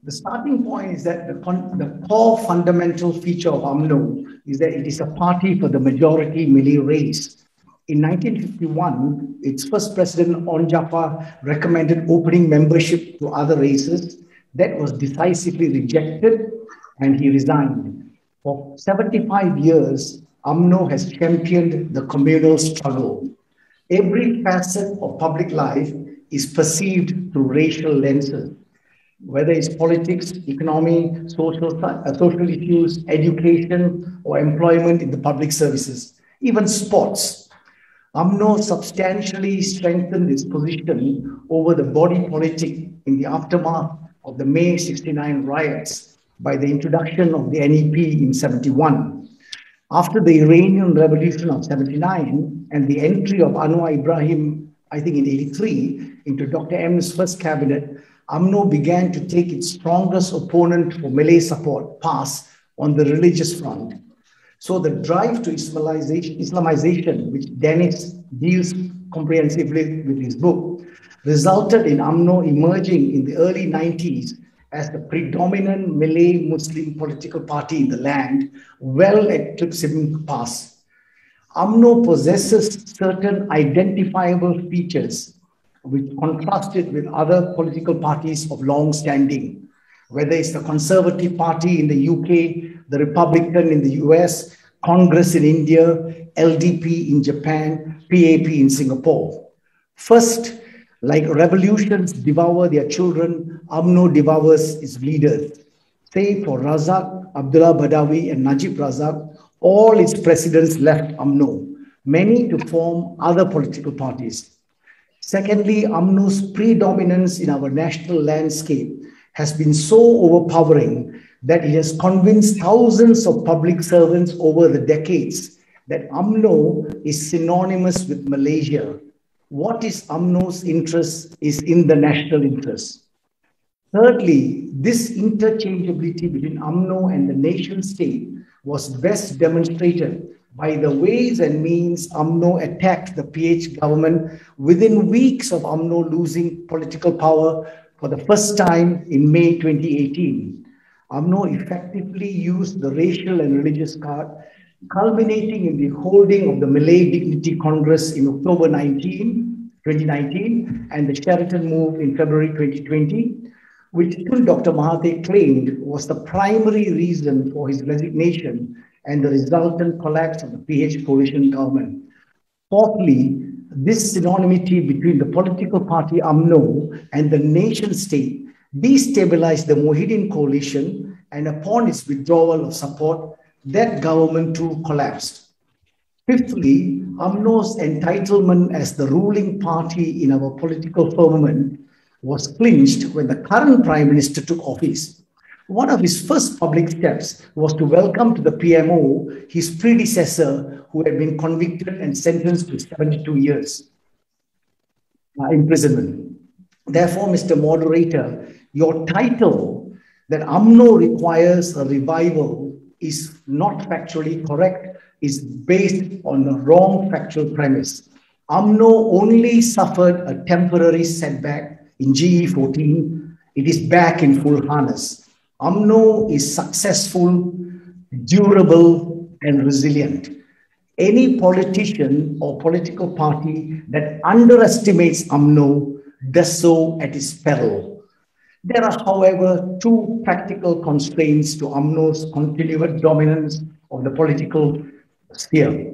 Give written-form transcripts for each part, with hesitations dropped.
The starting point is that the core fundamental feature of UMNO is that it is a party for the majority Malay race. In 1951, its first president, On Jaafar, recommended opening membership to other races. That was decisively rejected, and he resigned. For 75 years, UMNO has championed the communal struggle. Every facet of public life is perceived through racial lenses, whether it's politics, economy, social issues, education, or employment in the public services, even sports. UMNO substantially strengthened its position over the body politic in the aftermath of the May 69 riots by the introduction of the NEP in 71. After the Iranian Revolution of 79 and the entry of Anwar Ibrahim, I think in 83, into Dr. M's first cabinet, UMNO began to take its strongest opponent for Malay support, PAS, on the religious front. So the drive to Islamization, which Dennis deals comprehensively with his book, resulted in UMNO emerging in the early 90s as the predominant Malay Muslim political party in the land, well eclipsing PAS. UMNO possesses certain identifiable features which contrasted with other political parties of long standing, whether it's the Conservative Party in the UK, the Republican in the US, Congress in India, LDP in Japan, PAP in Singapore. First, like revolutions devour their children, UMNO devours its leaders. Say for Razak, Abdullah Badawi, and Najib Razak, all its presidents left UMNO, many to form other political parties. Secondly, UMNO's predominance in our national landscape has been so overpowering that it has convinced thousands of public servants over the decades that UMNO is synonymous with Malaysia. What is UMNO's interest is in the national interest. Thirdly, this interchangeability between UMNO and the nation state was best demonstrated by the ways and means UMNO attacked the PH government within weeks of UMNO losing political power for the first time in May 2018. UMNO effectively used the racial and religious card, culminating in the holding of the Malay Dignity Congress in October 2019, and the Sheraton move in February 2020, which Dr. Mahathir claimed was the primary reason for his resignation and the resultant collapse of the PH coalition government. Fourthly, this synonymity between the political party UMNO and the nation state destabilized the Mohideen coalition, and upon its withdrawal of support, that government too collapsed. Fifthly, UMNO's entitlement as the ruling party in our political firmament was clinched when the current Prime Minister took office. One of his first public steps was to welcome to the PMO his predecessor, who had been convicted and sentenced to 72 years imprisonment. Therefore, Mr. Moderator, your title that UMNO requires a revival is not factually correct, is based on the wrong factual premise. UMNO only suffered a temporary setback in GE14. It is back in full harness. UMNO is successful, durable, and resilient. Any politician or political party that underestimates UMNO does so at its peril. There are, however, two practical constraints to UMNO's continued dominance of the political sphere.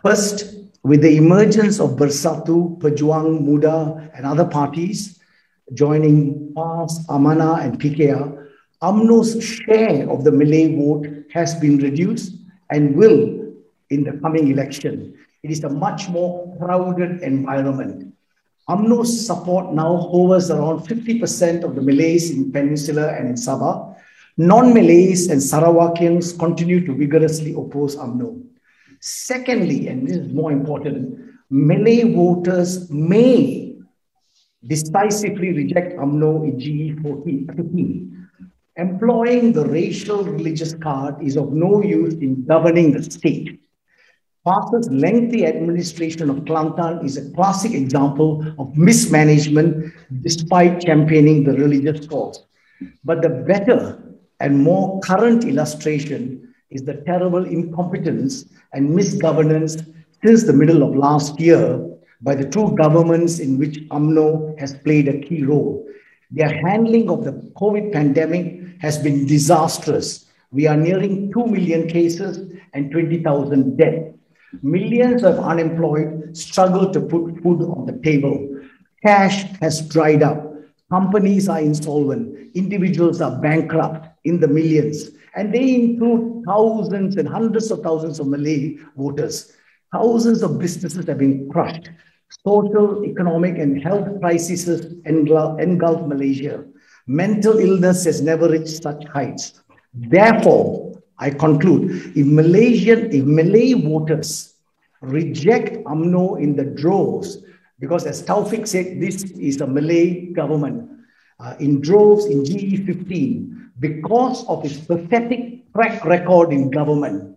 First, with the emergence of Bersatu, Pejuang Muda, and other parties joining PAS, Amanah, and PKR, UMNO's share of the Malay vote has been reduced and will in the coming election. It is a much more crowded environment. UMNO's support now hovers around 50% of the Malays in Peninsula and in Sabah. Non-Malays and Sarawakians continue to vigorously oppose UMNO. Secondly, and this is more important, Malay voters may decisively reject UMNO in GE15. Employing the racial religious card is of no use in governing the state. PAS's lengthy administration of Kelantan is a classic example of mismanagement despite championing the religious cause. But the better and more current illustration is the terrible incompetence and misgovernance since the middle of last year by the two governments in which UMNO has played a key role. Their handling of the COVID pandemic has been disastrous. We are nearing 2 million cases and 20,000 dead. Millions of unemployed struggle to put food on the table. Cash has dried up. Companies are insolvent. Individuals are bankrupt in the millions. And they include thousands and hundreds of thousands of Malay voters. Thousands of businesses have been crushed. Social, economic, and health crises engulf Malaysia. Mental illness has never reached such heights. Therefore, I conclude, if Malay voters reject UMNO in the droves, because as Taufik said, this is a Malay government, in droves in GE15, because of its pathetic track record in government,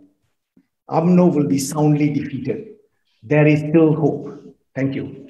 UMNO will be soundly defeated. There is still hope. Thank you.